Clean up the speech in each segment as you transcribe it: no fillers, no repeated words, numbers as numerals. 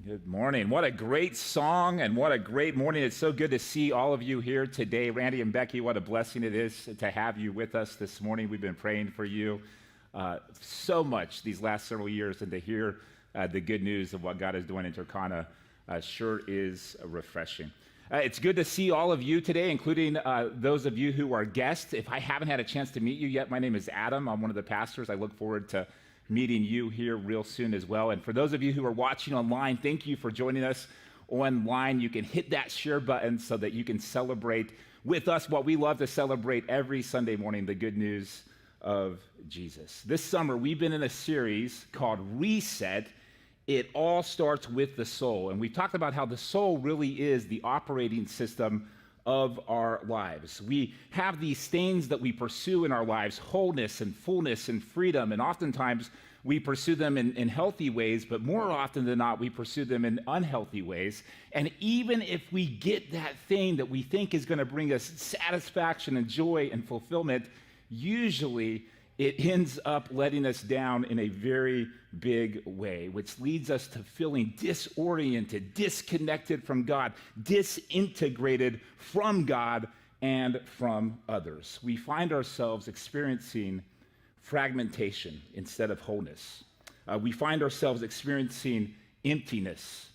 Good morning. What a great song and what a great morning. It's so good to see all of you here today. Randy and Becky, what a blessing it is to have you with us this morning. We've been praying for you so much these last several years, and to hear the good news of what God is doing in Turkana sure is refreshing. It's good to see all of you today, including those of you who are guests. If I haven't had a chance to meet you yet, my name is Adam. I'm one of the pastors. I look forward to meeting you here real soon as well. And for those of you who are watching online, thank you for joining us online. You can hit that share button so that you can celebrate with us what we love to celebrate every Sunday morning, the good news of Jesus. This summer, we've been in a series called Reset. It all starts with the soul. And we've talked about how the soul really is the operating system of our lives. We have these things that we pursue in our lives, wholeness and fullness and freedom, and oftentimes we pursue them in healthy ways, but more often than not, we pursue them in unhealthy ways. And even if we get that thing that we think is going to bring us satisfaction and joy and fulfillment, usually it ends up letting us down in a very big way, which leads us to feeling disoriented, disconnected from God, disintegrated from God and from others. We find ourselves experiencing fragmentation instead of wholeness. We find ourselves experiencing emptiness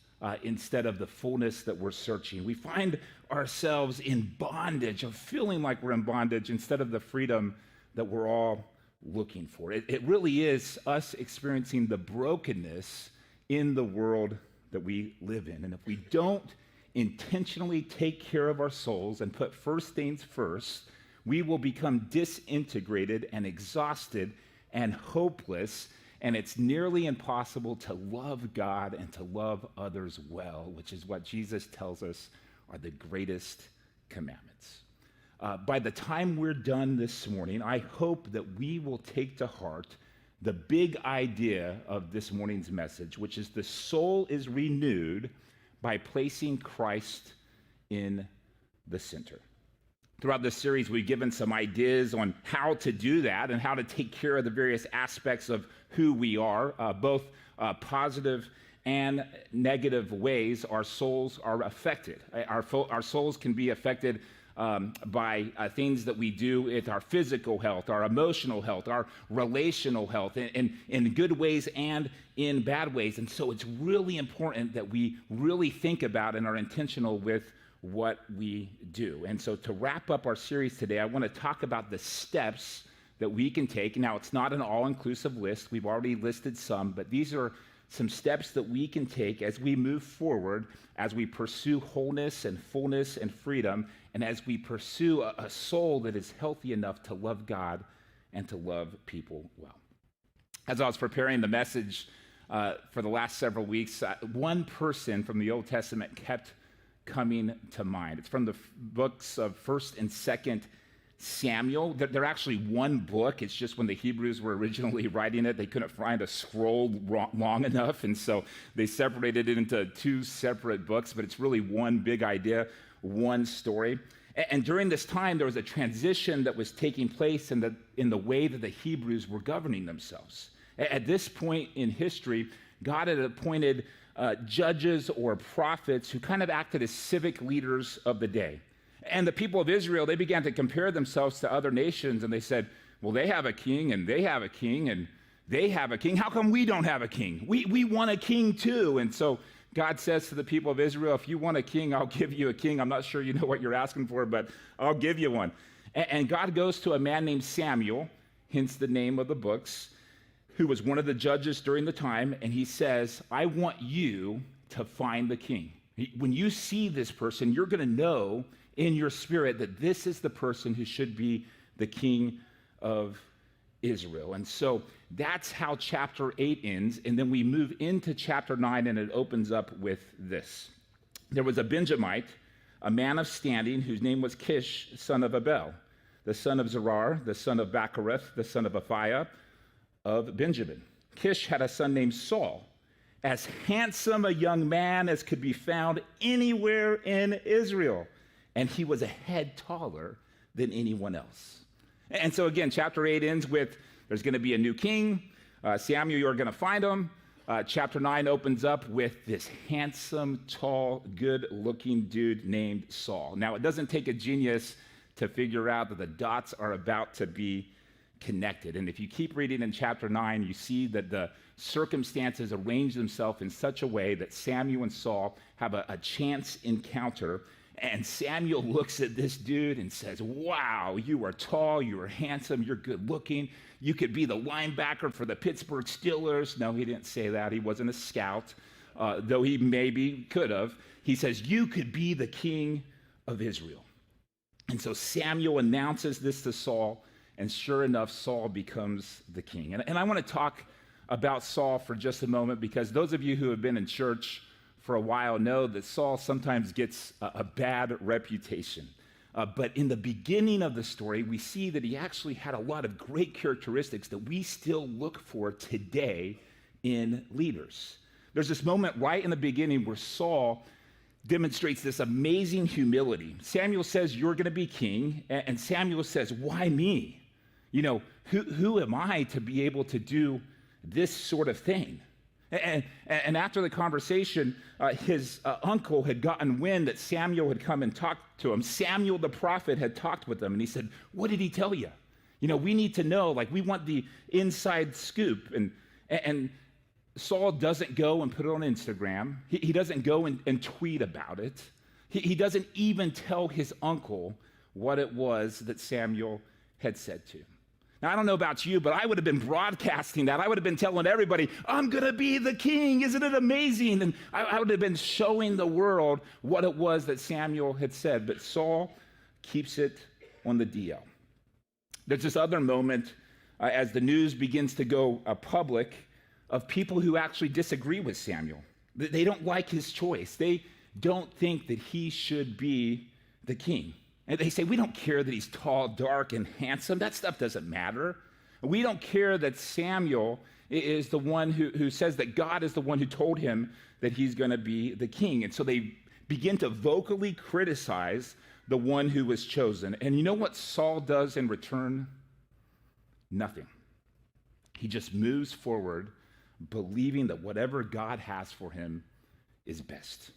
instead of the fullness that we're searching. We find ourselves in bondage, of feeling like we're in bondage instead of the freedom that we're all looking for. It really is us experiencing the brokenness in the world that we live in. And if we don't intentionally take care of our souls and put first things first, we will become disintegrated and exhausted and hopeless, and it's nearly impossible to love God and to love others well, which is what Jesus tells us are the greatest commandments. By the time we're done this morning, I hope that we will take to heart the big idea of this morning's message, which is the soul is renewed by placing Christ in the center. Throughout this series, we've given some ideas on how to do that and how to take care of the various aspects of who we are, both positive and negative ways our souls are affected. Our souls can be affected by things that we do with our physical health, our emotional health, our relational health, in good ways and in bad ways. And so it's really important that we really think about and are intentional with what we do. And so to wrap up our series today, I want to talk about the steps that we can take. Now, it's not an all-inclusive list. We've already listed some, but these are some steps that we can take as we move forward, as we pursue wholeness and fullness and freedom, and as we pursue a soul that is healthy enough to love God and to love people well. As I was preparing the message for the last several weeks, one person from the Old Testament kept coming to mind. It's from the books of 1st and 2nd Samuel. They're actually one book. It's just when the Hebrews were originally writing it, they couldn't find a scroll long enough, and so they separated it into two separate books, but it's really one big idea, one story. And during this time, there was a transition that was taking place in the way that the Hebrews were governing themselves. At this point in history, God had appointed judges or prophets who kind of acted as civic leaders of the day. And the people of Israel, they began to compare themselves to other nations, and they said, well, they have a king, and they have a king, and they have a king. How come we don't have a king? We want a king too. And so God says to the people of Israel, if you want a king, I'll give you a king. I'm not sure you know what you're asking for, but I'll give you one. And God goes to a man named Samuel, hence the name of the books, who was one of the judges during the time, and he says, I want you to find the king. When you see this person, you're going to know in your spirit that this is the person who should be the king of Israel. And so that's how chapter 8 ends, and then we move into chapter 9, and it opens up with this. There was a Benjamite, a man of standing, whose name was Kish, son of Abel, the son of Zerar, the son of Bacharath, the son of Aphiah, of Benjamin. Kish had a son named Saul, as handsome a young man as could be found anywhere in Israel, and he was a head taller than anyone else. And so again, chapter 8 ends with there's going to be a new king. Samuel, you're going to find him. Chapter 9 opens up with this handsome, tall, good-looking dude named Saul. Now, it doesn't take a genius to figure out that the dots are about to be connected. And if you keep reading in chapter 9, you see that the circumstances arrange themselves in such a way that Samuel and Saul have a chance encounter. And Samuel looks at this dude and says, wow, you are tall, you are handsome, you're good looking. You could be the linebacker for the Pittsburgh Steelers. No, he didn't say that. He wasn't a scout, though he maybe could have. He says, you could be the king of Israel. And so Samuel announces this to Saul, and sure enough, Saul becomes the king. And I want to talk about Saul for just a moment, because those of you who have been in church for a while know that Saul sometimes gets a bad reputation. But in the beginning of the story, we see that he actually had a lot of great characteristics that we still look for today in leaders. There's this moment right in the beginning where Saul demonstrates this amazing humility. Samuel says, you're going to be king. And Samuel says, why me? You know, who am I to be able to do this sort of thing? And after the conversation, his uncle had gotten wind that Samuel had come and talked to him. Samuel the prophet had talked with him, and he said, what did he tell you? You know, we need to know, like, we want the inside scoop. And Saul doesn't go and put it on Instagram. He doesn't go and tweet about it. He doesn't even tell his uncle what it was that Samuel had said to him. Now, I don't know about you, but I would have been broadcasting that. I would have been telling everybody, I'm going to be the king. Isn't it amazing? And I would have been showing the world what it was that Samuel had said. But Saul keeps it on the DL. There's this other moment as the news begins to go public of people who actually disagree with Samuel. They don't like his choice. They don't think that he should be the king. And they say, we don't care that he's tall, dark, and handsome. That stuff doesn't matter. We don't care that Samuel is the one who says that God is the one who told him that he's going to be the king. And so they begin to vocally criticize the one who was chosen. And you know what Saul does in return? Nothing. He just moves forward, believing that whatever God has for him is best.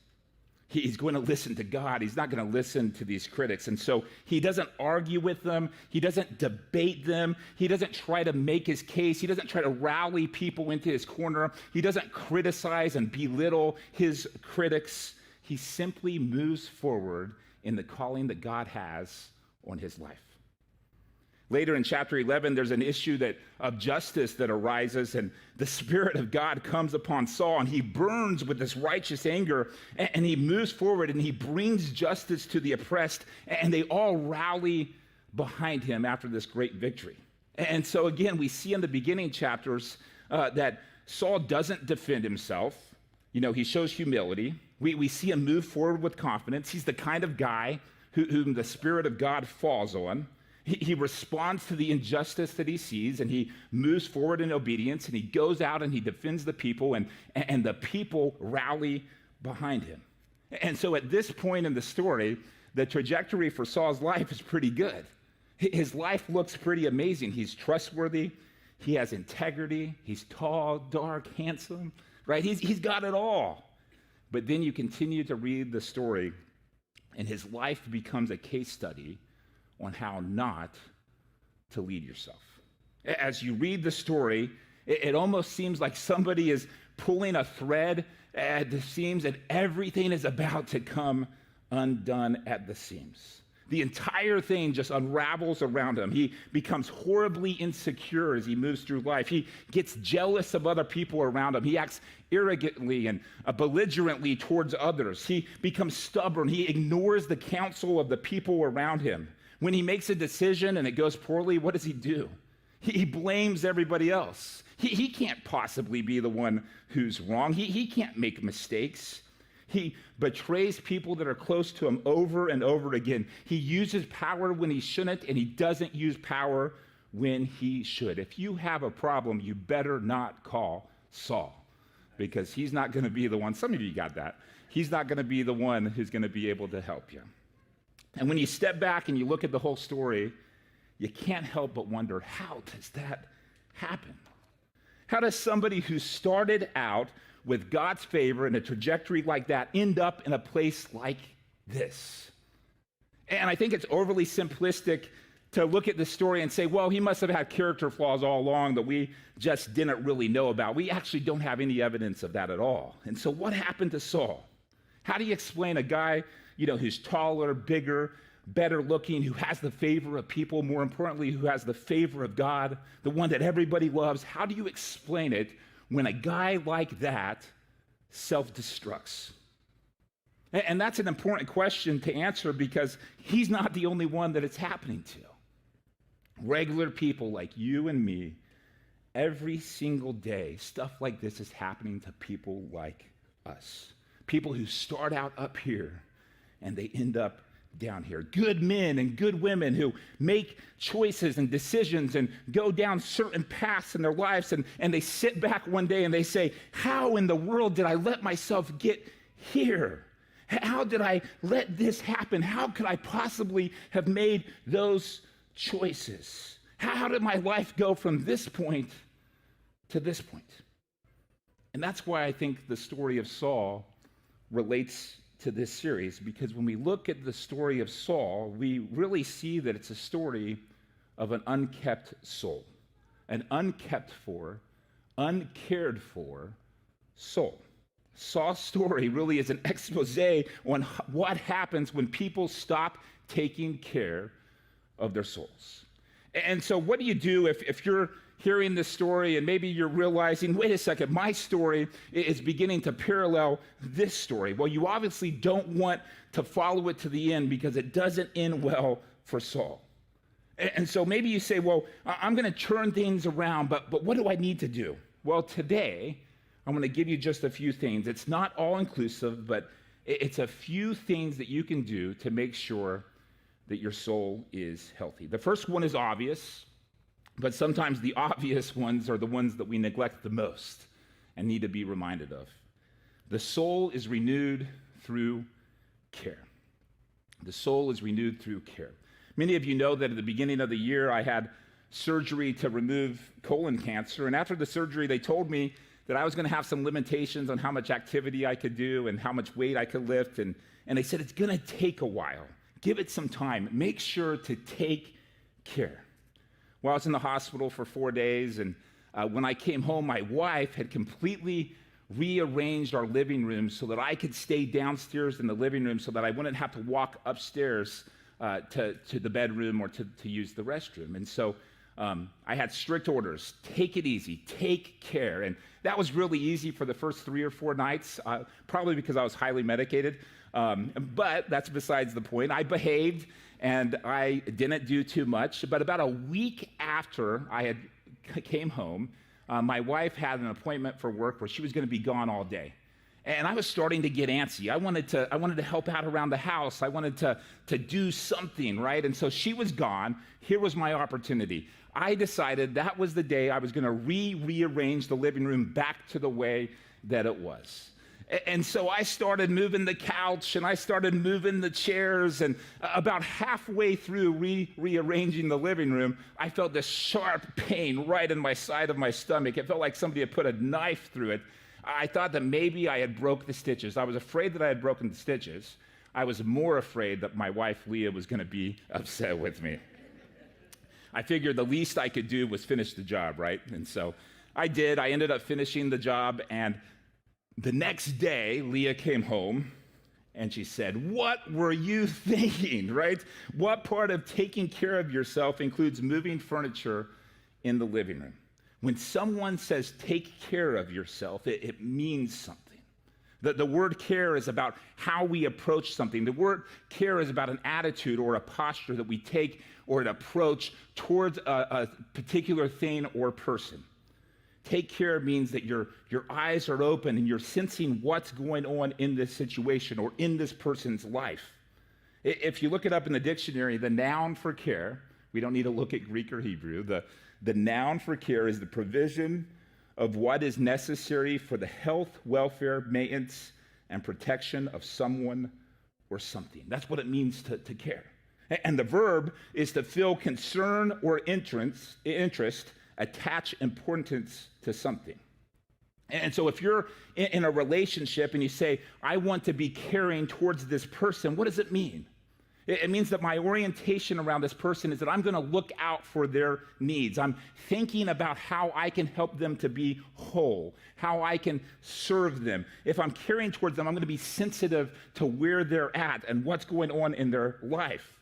He's going to listen to God. He's not going to listen to these critics. And so he doesn't argue with them. He doesn't debate them. He doesn't try to make his case. He doesn't try to rally people into his corner. He doesn't criticize and belittle his critics. He simply moves forward in the calling that God has on his life. Later in chapter 11, there's an issue of justice that arises, and the Spirit of God comes upon Saul, and he burns with this righteous anger, and he moves forward, and he brings justice to the oppressed, and they all rally behind him after this great victory. And so again, we see in the beginning chapters that Saul doesn't defend himself. You know, he shows humility. We see him move forward with confidence. He's the kind of guy whom the Spirit of God falls on. He responds to the injustice that he sees, and he moves forward in obedience, and he goes out and he defends the people, and the people rally behind him. And so at this point in the story, the trajectory for Saul's life is pretty good. His life looks pretty amazing. He's trustworthy. He has integrity. He's tall, dark, handsome, right? He's got it all. But then you continue to read the story, and his life becomes a case study on how not to lead yourself. As you read the story, it almost seems like somebody is pulling a thread at the seams, and everything is about to come undone at the seams. The entire thing just unravels around him. He becomes horribly insecure as he moves through life. He gets jealous of other people around him. He acts arrogantly and belligerently towards others. He becomes stubborn. He ignores the counsel of the people around him. When he makes a decision and it goes poorly, what does he do? He blames everybody else. He can't possibly be the one who's wrong. He can't make mistakes. He betrays people that are close to him over and over again. He uses power when he shouldn't, and he doesn't use power when he should. If you have a problem, you better not call Saul, because he's not going to be the one. Some of you got that. He's not going to be the one who's going to be able to help you. And when you step back and you look at the whole story, you can't help but wonder, how does that happen? How does somebody who started out with God's favor and a trajectory like that end up in a place like this? And I think it's overly simplistic to look at the story and say, well, he must have had character flaws all along that we just didn't really know about. We actually don't have any evidence of that at all. And so what happened to Saul? How do you explain a guy, who's taller, bigger, better looking, who has the favor of people, more importantly, who has the favor of God, the one that everybody loves? How do you explain it when a guy like that self-destructs? And that's an important question to answer because he's not the only one that it's happening to. Regular people like you and me, every single day, stuff like this is happening to people like us. People who start out up here and they end up down here. Good men and good women who make choices and decisions and go down certain paths in their lives, and they sit back one day and they say, how in the world did I let myself get here? How did I let this happen? How could I possibly have made those choices? How did my life go from this point to this point? And that's why I think the story of Saul relates to this series, because when we look at the story of Saul, we really see that it's a story of an unkept soul, an unkept for, uncared for soul. Saul's story really is an expose on what happens when people stop taking care of their souls. And so what do you do if you're hearing this story and maybe you're realizing, wait a second, my story is beginning to parallel this story? Well, you obviously don't want to follow it to the end because it doesn't end well for Saul. And so maybe you say, well, I'm going to turn things around, but what do I need to do? Well, today, I'm going to give you just a few things. It's not all-inclusive, but it's a few things that you can do to make sure that your soul is healthy. The first one is obvious, but sometimes the obvious ones are the ones that we neglect the most and need to be reminded of. The soul is renewed through care. The soul is renewed through care. Many of you know that at the beginning of the year, I had surgery to remove colon cancer, and after the surgery, they told me that I was going to have some limitations on how much activity I could do and how much weight I could lift, and they said, it's going to take a while. Give it some time. Make sure to take care. Well, I was in the hospital for 4 days, and when I came home, my wife had completely rearranged our living room so that I could stay downstairs in the living room so that I wouldn't have to walk upstairs to the bedroom or to use the restroom. And so I had strict orders: take it easy, take care. And that was really easy for the first 3 or 4 nights, probably because I was highly medicated. But that's besides the point. I behaved and I didn't do too much. But about a week after I came home, my wife had an appointment for work where she was going to be gone all day. And I was starting to get antsy. I wanted to help out around the house. I wanted to do something, right? And so she was gone. Here was my opportunity. I decided that was the day I was going to rearrange the living room back to the way that it was. And so I started moving the couch and I started moving the chairs, and about halfway through rearranging the living room, I felt this sharp pain right in my side of my stomach. It felt like somebody had put a knife through it. I thought that maybe I had broke the stitches. I was afraid that I had broken the stitches. I was more afraid that my wife, Leah, was going to be upset with me. I figured the least I could do was finish the job, right? And so I did. I ended up finishing the job, and the next day, Leah came home, and she said, what were you thinking, right? What part of taking care of yourself includes moving furniture in the living room? When someone says take care of yourself, it means something. The word care is about how we approach something. The word care is about an attitude or a posture that we take or an approach towards a particular thing or person. Take care means that your eyes are open and you're sensing what's going on in this situation or in this person's life. If you look it up in the dictionary, the noun for care, we don't need to look at Greek or Hebrew, the noun for care is the provision of what is necessary for the health, welfare, maintenance, and protection of someone or something. That's what it means to care. And the verb is to feel concern or interest, attach importance to something. And so if you're in a relationship and you say, I want to be caring towards this person, what does it mean? It means that my orientation around this person is that I'm going to look out for their needs. I'm thinking about how I can help them to be whole, how I can serve them. If I'm caring towards them, I'm going to be sensitive to where they're at and what's going on in their life.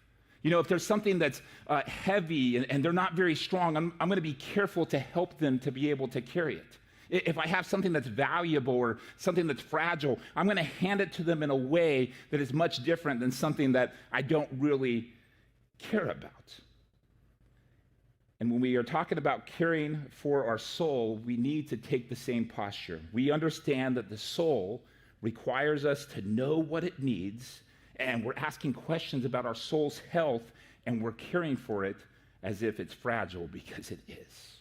You know, if there's something that's heavy and they're not very strong, I'm going to be careful to help them to be able to carry it. If I have something that's valuable or something that's fragile, I'm going to hand it to them in a way that is much different than something that I don't really care about. And when we are talking about caring for our soul, we need to take the same posture. We understand that the soul requires us to know what it needs, and we're asking questions about our soul's health, and we're caring for it as if it's fragile, because it is.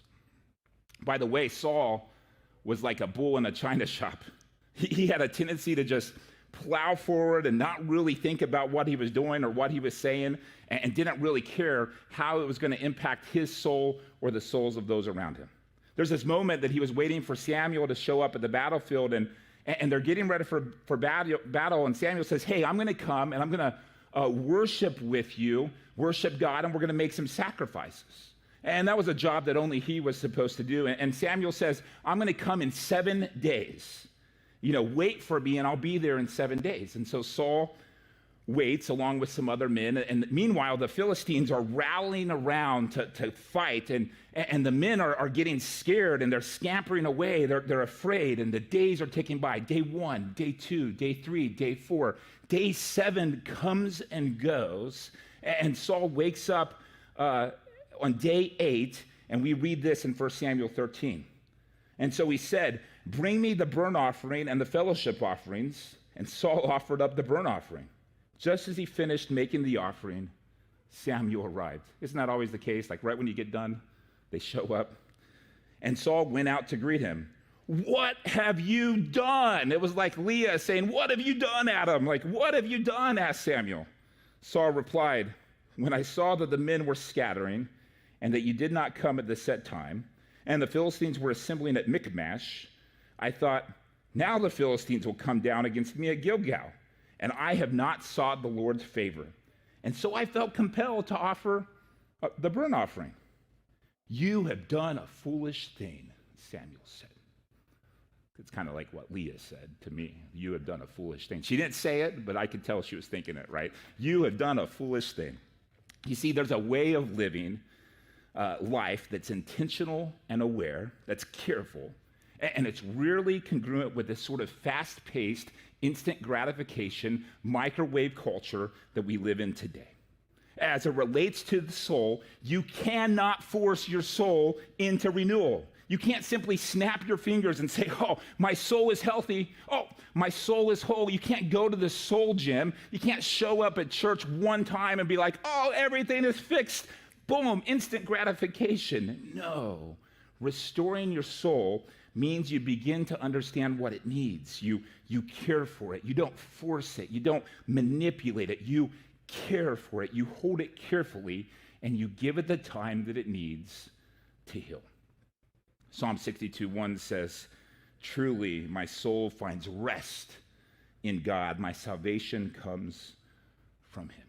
By the way, Saul was like a bull in a china shop. He had a tendency to just plow forward and not really think about what he was doing or what he was saying, and didn't really care how it was going to impact his soul or the souls of those around him. There's this moment that he was waiting for Samuel to show up at the battlefield, and they're getting ready for battle, and Samuel says, hey, I'm going to come, and I'm going to worship with you, worship God, and we're going to make some sacrifices. And that was a job that only he was supposed to do. And Samuel says, I'm going to come in 7 days. You know, wait for me, and I'll be there in 7 days. And so Saul waits along with some other men. And meanwhile, the Philistines are rallying around to fight. And the men are getting scared, and they're scampering away. They're afraid, and the days are ticking by. Day 1, day 2, day 3, day 4. Day 7 comes and goes. And Saul wakes up on day 8, and we read this in 1 Samuel 13. And so he said, bring me the burnt offering and the fellowship offerings. And Saul offered up the burnt offering. Just as he finished making the offering, Samuel arrived. Isn't that always the case? Like right when you get done, they show up. And Saul went out to greet him. What have you done? It was like Leah saying, what have you done, Adam? Like, what have you done? Asked Samuel. Saul replied, when I saw that the men were scattering, and that you did not come at the set time, and the Philistines were assembling at Michmash, I thought, now the Philistines will come down against me at Gilgal, and I have not sought the Lord's favor. And so I felt compelled to offer the burnt offering. You have done a foolish thing, Samuel said. It's kind of like what Leah said to me. You have done a foolish thing. She didn't say it, but I could tell she was thinking it, right? You have done a foolish thing. You see, there's a way of living life that's intentional and aware, that's careful, and it's really congruent with this sort of fast-paced, instant gratification, microwave culture that we live in today. As it relates to the soul, you cannot force your soul into renewal. You can't simply snap your fingers and say, oh, my soul is healthy. Oh, my soul is whole. You can't go to the soul gym. You can't show up at church one time and be like, oh, everything is fixed. Boom, instant gratification. No. Restoring your soul means you begin to understand what it needs. You care for it. You don't force it. You don't manipulate it. You care for it. You hold it carefully, and you give it the time that it needs to heal. Psalm 62:1 says, truly my soul finds rest in God. My salvation comes from him.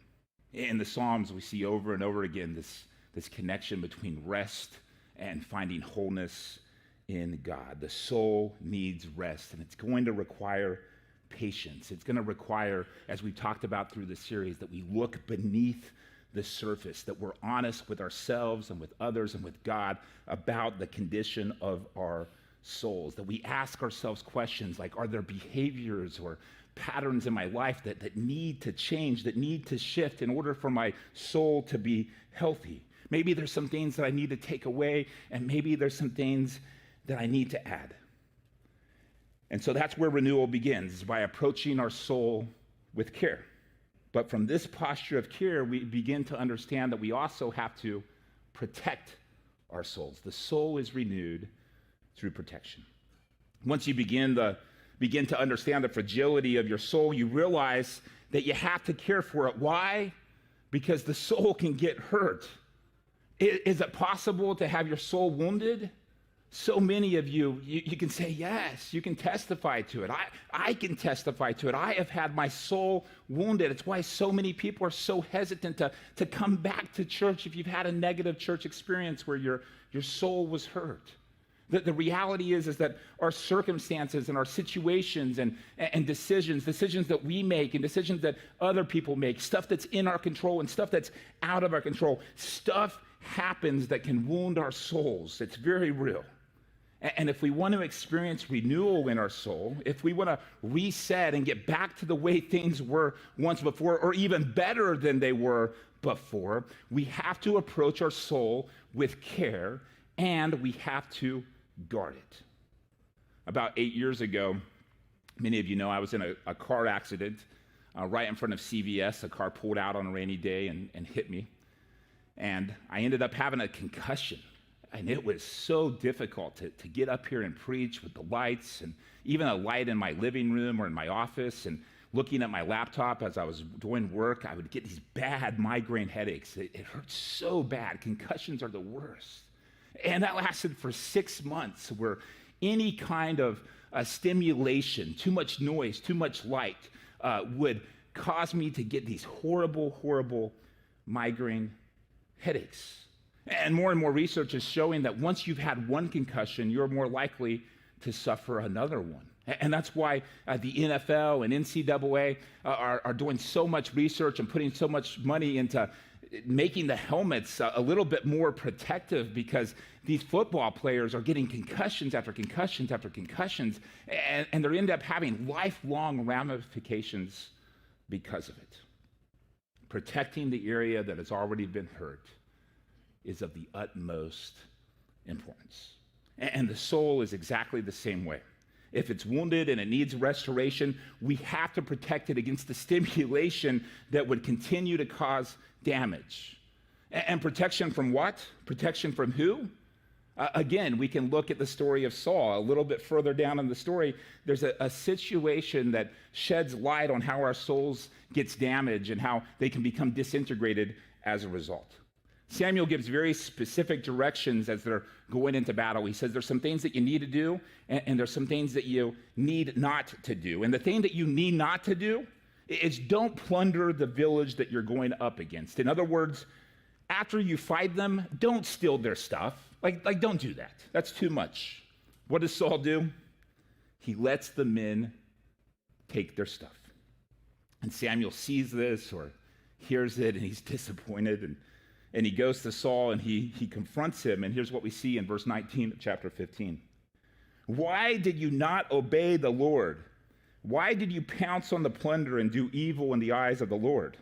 In the Psalms, we see over and over again this connection between rest and finding wholeness in God. The soul needs rest, and it's going to require patience. It's going to require, as we talked about through the series, that we look beneath the surface, that we're honest with ourselves and with others and with God about the condition of our souls, that we ask ourselves questions like, are there behaviors or patterns in my life that need to change, that need to shift in order for my soul to be healthy? Maybe there's some things that I need to take away, and maybe there's some things that I need to add. And so that's where renewal begins, is by approaching our soul with care. But from this posture of care, we begin to understand that we also have to protect our souls. The soul is renewed through protection. Once you begin to understand the fragility of your soul, you realize that you have to care for it. Why? Because the soul can get hurt. Is it possible to have your soul wounded? So many of you can say yes, you can testify to it. I can testify to it. I have had my soul wounded. It's why so many people are so hesitant to come back to church if you've had a negative church experience where your soul was hurt. The reality is that our circumstances and our situations and decisions that we make and decisions that other people make, stuff that's in our control and stuff that's out of our control, stuff happens that can wound our souls. It's very real. And if we want to experience renewal in our soul, if we want to reset and get back to the way things were once before, or even better than they were before, we have to approach our soul with care, and we have to guard it. About 8 years ago, many of you know I was in a car accident right in front of CVS. A car pulled out on a rainy day and hit me. And I ended up having a concussion. And it was so difficult to get up here and preach with the lights and even a light in my living room or in my office and looking at my laptop as I was doing work. I would get these bad migraine headaches. It hurts so bad. Concussions are the worst. And that lasted for 6 months where any kind of stimulation, too much noise, too much light would cause me to get these horrible, horrible migraine headaches. And more research is showing that once you've had one concussion, you're more likely to suffer another one. And that's why the NFL and NCAA are doing so much research and putting so much money into making the helmets a little bit more protective, because these football players are getting concussions after concussions after concussions, and they end up having lifelong ramifications because of it. Protecting the area that has already been hurt is of the utmost importance. And the soul is exactly the same way. If it's wounded and it needs restoration, we have to protect it against the stimulation that would continue to cause damage. And protection from what? Protection from who? Again, we can look at the story of Saul. A little bit further down in the story, there's a situation that sheds light on how our souls gets damaged and how they can become disintegrated as a result. Samuel gives very specific directions as they're going into battle. He says there's some things that you need to do, and there's some things that you need not to do. And the thing that you need not to do is don't plunder the village that you're going up against. In other words, after you fight them, don't steal their stuff. Like don't do that. That's too much. What does Saul do? He lets the men take their stuff. And Samuel sees this or hears it, and he's disappointed, and he goes to Saul and he confronts him. And here's what we see in verse 19 of chapter 15. Why did you not obey the Lord? Why did you pounce on the plunder and do evil in the eyes of the Lord?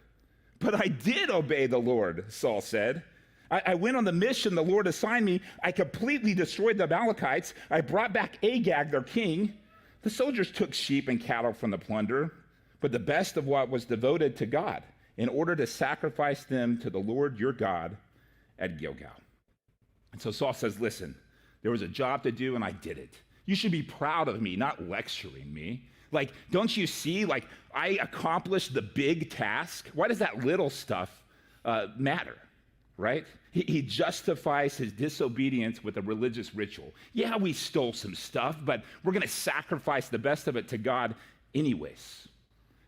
But I did obey the Lord, Saul said. I went on the mission the Lord assigned me. I completely destroyed the Amalekites. I brought back Agag, their king. The soldiers took sheep and cattle from the plunder, but the best of what was devoted to God, in order to sacrifice them to the Lord your God at Gilgal. And so Saul says, listen, there was a job to do and I did it. You should be proud of me, not lecturing me. Like, don't you see, I accomplished the big task. Why does that little stuff matter, right? He justifies his disobedience with a religious ritual. Yeah, we stole some stuff, but we're going to sacrifice the best of it to God anyways.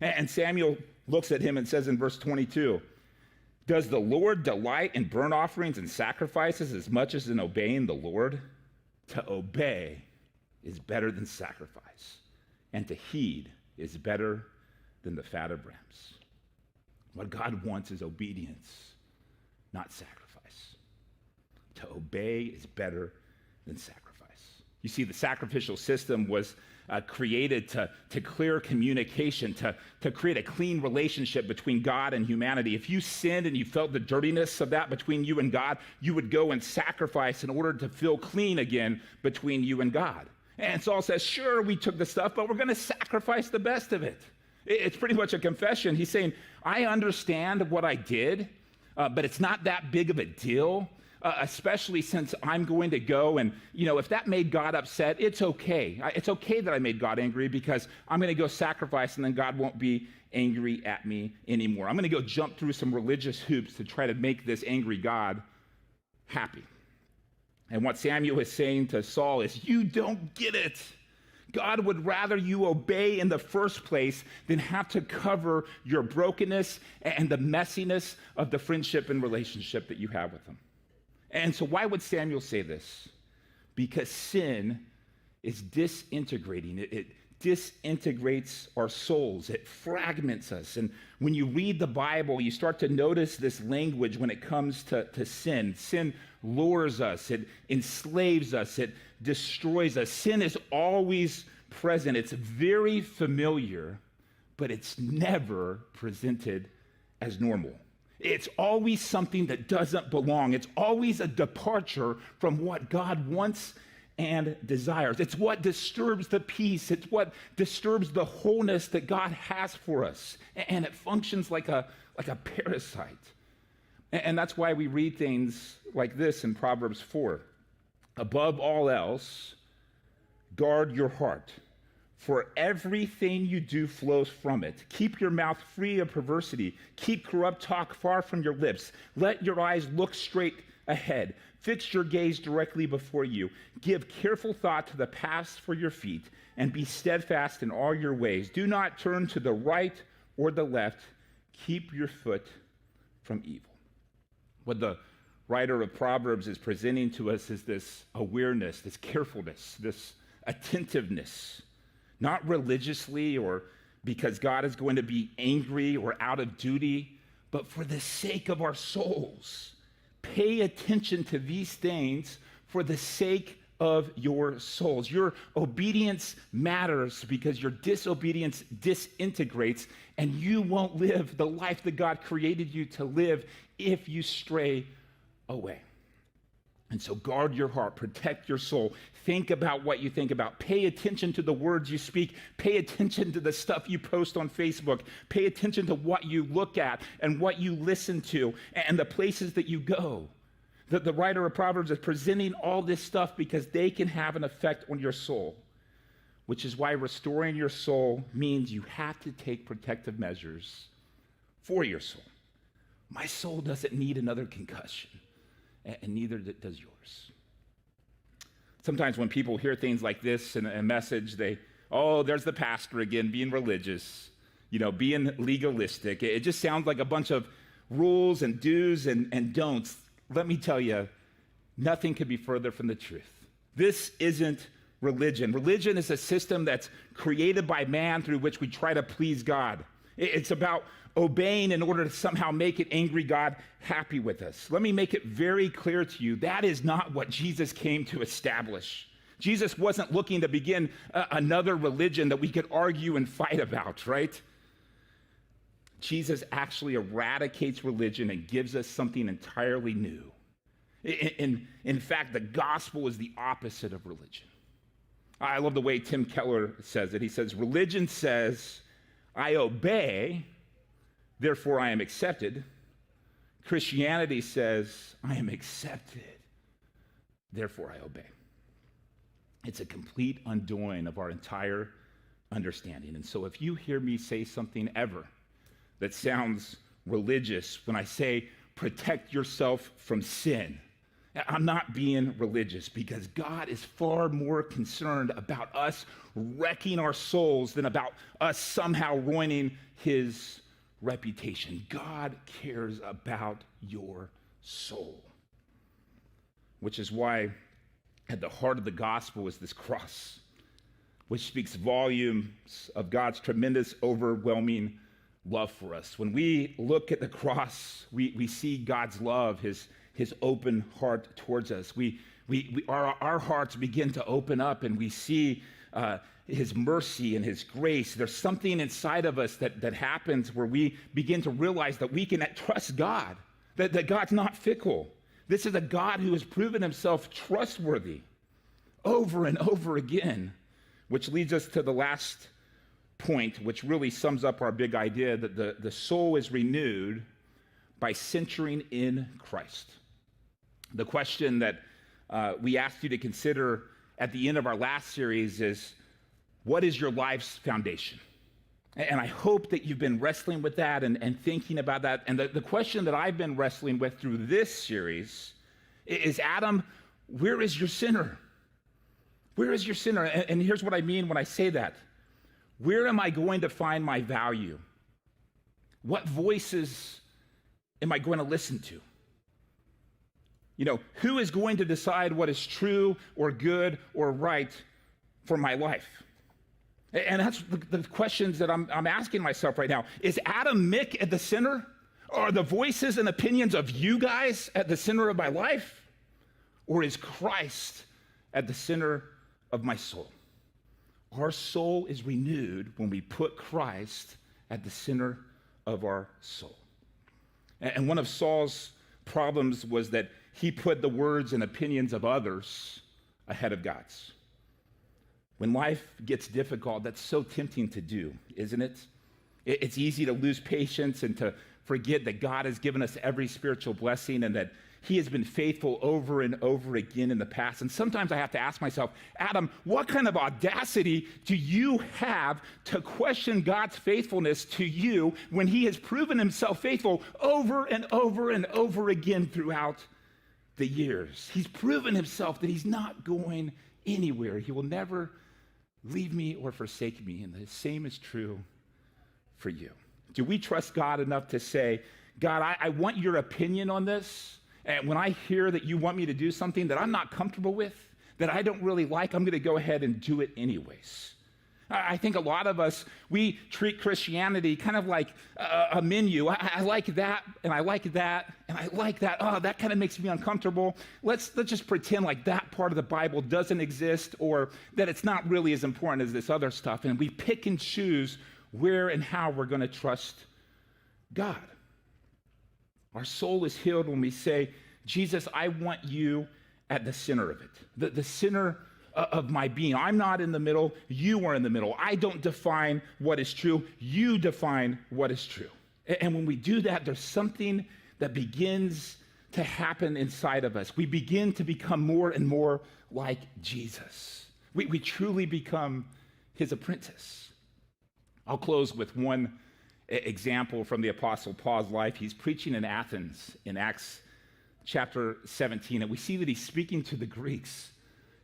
And Samuel looks at him and says in verse 22, does the Lord delight in burnt offerings and sacrifices as much as in obeying the Lord? To obey is better than sacrifice, and to heed is better than the fat of rams. What God wants is obedience, not sacrifice. To obey is better than sacrifice. You see, the sacrificial system was created to clear communication, to create a clean relationship between God and humanity. If you sinned and you felt the dirtiness of that between you and God, you would go and sacrifice in order to feel clean again between you and God. And Saul says, sure, we took the stuff, but we're going to sacrifice the best of it. It's pretty much a confession. He's saying, I understand what I did, but it's not that big of a deal. Especially since I'm going to go and, if that made God upset, it's okay. It's okay that I made God angry because I'm going to go sacrifice and then God won't be angry at me anymore. I'm going to go jump through some religious hoops to try to make this angry God happy. And what Samuel is saying to Saul is, you don't get it. God would rather you obey in the first place than have to cover your brokenness and the messiness of the friendship and relationship that you have with him. And so why would Samuel say this? Because sin is disintegrating. It disintegrates our souls. It fragments us. And when you read the Bible, you start to notice this language when it comes to sin. Sin lures us. It enslaves us. It destroys us. Sin is always present. It's very familiar, but it's never presented as normal. It's always something that doesn't belong. It's always a departure from what God wants and desires. It's what disturbs the peace. It's what disturbs the wholeness that God has for us. And it functions like a parasite. And that's why we read things like this in Proverbs 4. Above all else, guard your heart, for everything you do flows from it. Keep your mouth free of perversity. Keep corrupt talk far from your lips. Let your eyes look straight ahead. Fix your gaze directly before you. Give careful thought to the paths for your feet, and be steadfast in all your ways. Do not turn to the right or the left. Keep your foot from evil. What the writer of Proverbs is presenting to us is this awareness, this carefulness, this attentiveness, not religiously or because God is going to be angry or out of duty, but for the sake of our souls. Pay attention to these things for the sake of your souls. Your obedience matters because your disobedience disintegrates, and you won't live the life that God created you to live if you stray away. And so guard your heart, protect your soul. Think about what you think about. Pay attention to the words you speak. Pay attention to the stuff you post on Facebook. Pay attention to what you look at and what you listen to and the places that you go. The writer of Proverbs is presenting all this stuff because they can have an effect on your soul, which is why restoring your soul means you have to take protective measures for your soul. My soul doesn't need another concussion, and neither does yours. Sometimes when people hear things like this in a message, there's the pastor again being religious, being legalistic. It just sounds like a bunch of rules and do's and don'ts. Let me tell you, nothing could be further from the truth. This isn't religion. Religion is a system that's created by man through which we try to please God. It's about obeying in order to somehow make an angry God happy with us. Let me make it very clear to you, that is not what Jesus came to establish. Jesus wasn't looking to begin another religion that we could argue and fight about, right? Jesus actually eradicates religion and gives us something entirely new. In fact, the gospel is the opposite of religion. I love the way Tim Keller says it. He says, religion says, I obey, therefore I am accepted. Christianity says, I am accepted, therefore I obey. It's a complete undoing of our entire understanding. And so if you hear me say something ever that sounds religious, when I say protect yourself from sin, I'm not being religious, because God is far more concerned about us wrecking our souls than about us somehow ruining his reputation. God cares about your soul, which is why at the heart of the gospel is this cross, which speaks volumes of God's tremendous, overwhelming love for us. When we look at the cross, we see God's love, his open heart towards us. Our hearts begin to open up, and we see his mercy and his grace. There's something inside of us that happens where we begin to realize that we can trust God, that God's not fickle. This is a God who has proven himself trustworthy over and over again, which leads us to the last point, which really sums up our big idea that the soul is renewed by centering in Christ. The question that we asked you to consider at the end of our last series is, what is your life's foundation? And I hope that you've been wrestling with that and thinking about that. And the question that I've been wrestling with through this series Is Adam, where is your sinner? Where is your sinner? And here's what I mean when I say that. Where am I going to find my value? What voices am I going to listen to? Who is going to decide what is true or good or right for my life? And that's the questions that I'm asking myself right now. Is Adam, Mick at the center? Are the voices and opinions of you guys at the center of my life? Or is Christ at the center of my soul? Our soul is renewed when we put Christ at the center of our soul. And one of Saul's problems was that he put the words and opinions of others ahead of God's. When life gets difficult, that's so tempting to do, isn't it? It's easy to lose patience and to forget that God has given us every spiritual blessing and that he has been faithful over and over again in the past. And sometimes I have to ask myself, Adam, what kind of audacity do you have to question God's faithfulness to you when he has proven himself faithful over and over and over again throughout the years? He's proven himself that he's not going anywhere. He will never leave me or forsake me. And the same is true for you. Do we trust God enough to say, God, I want your opinion on this? And when I hear that you want me to do something that I'm not comfortable with, that I don't really like, I'm going to go ahead and do it anyways. I think a lot of us, we treat Christianity kind of like a menu. I like that, and I like that, and I like that. Oh, that kind of makes me uncomfortable. Let's just pretend like that part of the Bible doesn't exist or that it's not really as important as this other stuff. And we pick and choose where and how we're going to trust God. Our soul is healed when we say, Jesus, I want you at the center of it, the center of my being. I'm not in the middle. You are in the middle. I don't define what is true. You define what is true. And when we do that, there's something that begins to happen inside of us. We begin to become more and more like Jesus. We truly become his apprentice. I'll close with one example from the Apostle Paul's life. He's preaching in Athens in Acts chapter 17, and we see that he's speaking to the Greeks,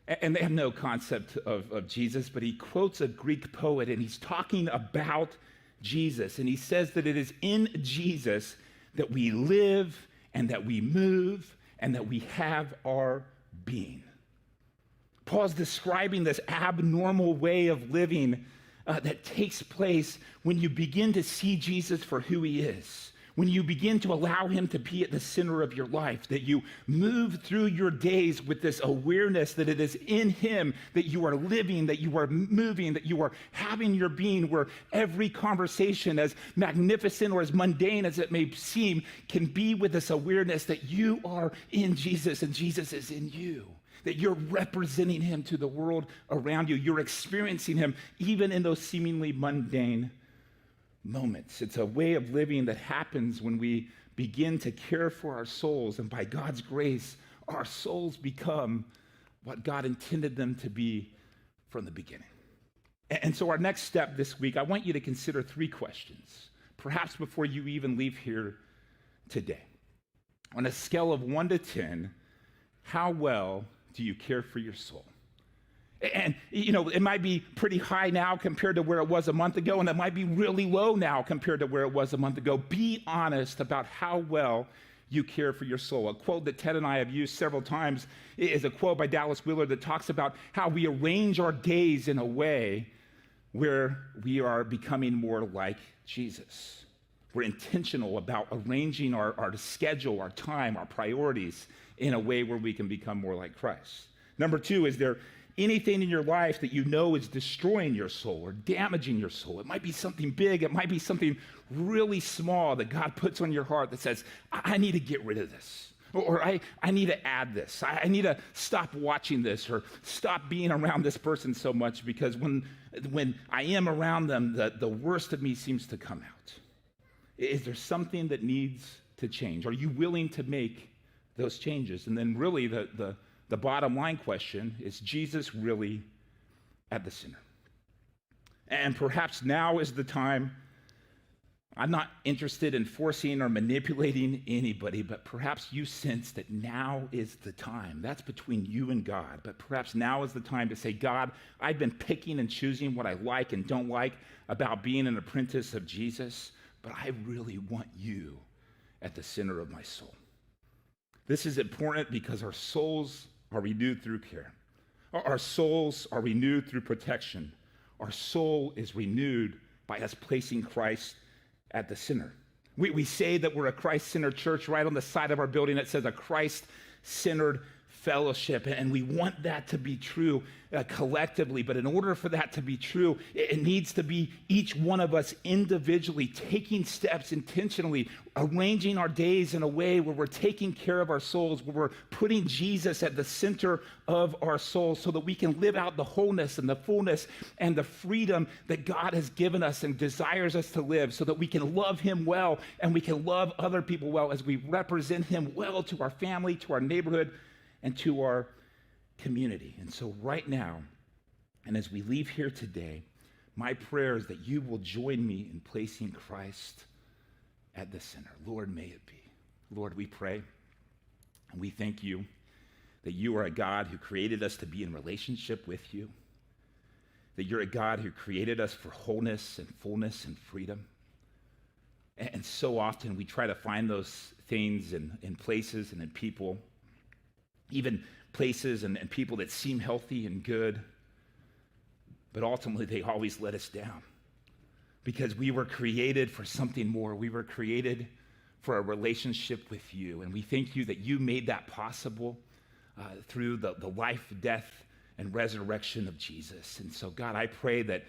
and they have no concept of Jesus, but he quotes a Greek poet, and he's talking about Jesus, and he says that it is in Jesus that we live and that we move and that we have our being. Paul's describing this abnormal way of living that takes place when you begin to see Jesus for who he is, when you begin to allow him to be at the center of your life, that you move through your days with this awareness that it is in him that you are living, that you are moving, that you are having your being, where every conversation, as magnificent or as mundane as it may seem, can be with this awareness that you are in Jesus and Jesus is in you. That you're representing him to the world around you. You're experiencing him even in those seemingly mundane moments. It's a way of living that happens when we begin to care for our souls, and by God's grace, our souls become what God intended them to be from the beginning. And so our next step this week, I want you to consider 3 questions, perhaps before you even leave here today. On a scale of 1 to 10, how well do you care for your soul? And, it might be pretty high now compared to where it was a month ago, and it might be really low now compared to where it was a month ago. Be honest about how well you care for your soul. A quote that Ted and I have used several times is a quote by Dallas Willard that talks about how we arrange our days in a way where we are becoming more like Jesus. We're intentional about arranging our schedule, our time, our priorities in a way where we can become more like Christ. Number 2, is there anything in your life that you know is destroying your soul or damaging your soul? It might be something big. It might be something really small that God puts on your heart that says, I need to get rid of this. Or I need to add this. I need to stop watching this or stop being around this person so much, because when I am around them, the worst of me seems to come out. Is there something that needs to change? Are you willing to make those changes? And then really the bottom line question is Jesus really at the center? And perhaps now is the time I'm not interested in forcing or manipulating anybody, but perhaps you sense that now is the time. That's between you and God. But perhaps now is the time to say, God, I've been picking and choosing what I like and don't like about being an apprentice of Jesus, but I really want you at the center of my soul. This is important because our souls are renewed through care. Our souls are renewed through protection. Our soul is renewed by us placing Christ at the center. We say that we're a Christ-centered church. Right on the side of our building it says a Christ-centered fellowship, and we want that to be true collectively. But in order for that to be true, it needs to be each one of us individually taking steps intentionally, arranging our days in a way where we're taking care of our souls, where we're putting Jesus at the center of our souls so that we can live out the wholeness and the fullness and the freedom that God has given us and desires us to live, so that we can love him well and we can love other people well as we represent him well to our family, to our neighborhood, and to our community. And so right now, and as we leave here today, my prayer is that you will join me in placing Christ at the center. Lord, may it be. Lord, we pray and we thank you that you are a God who created us to be in relationship with you, that you're a God who created us for wholeness and fullness and freedom. And so often we try to find those things in places and in people, even places and people that seem healthy and good, but ultimately they always let us down because we were created for something more. We were created for a relationship with you, and we thank you that you made that possible through the life, death, and resurrection of Jesus. And so, God, I pray that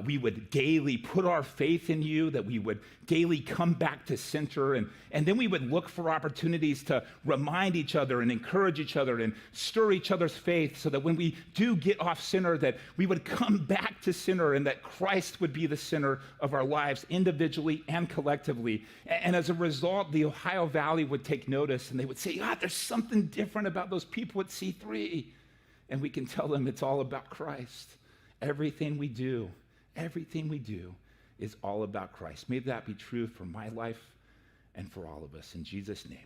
we would gaily put our faith in you, that we would gaily come back to center, and then we would look for opportunities to remind each other and encourage each other and stir each other's faith, so that when we do get off center, that we would come back to center and that Christ would be the center of our lives individually and collectively. And as a result, the Ohio Valley would take notice and they would say, God, there's something different about those people at C3. And we can tell them it's all about Christ. Everything we do is all about Christ. May that be true for my life and for all of us. In Jesus' name.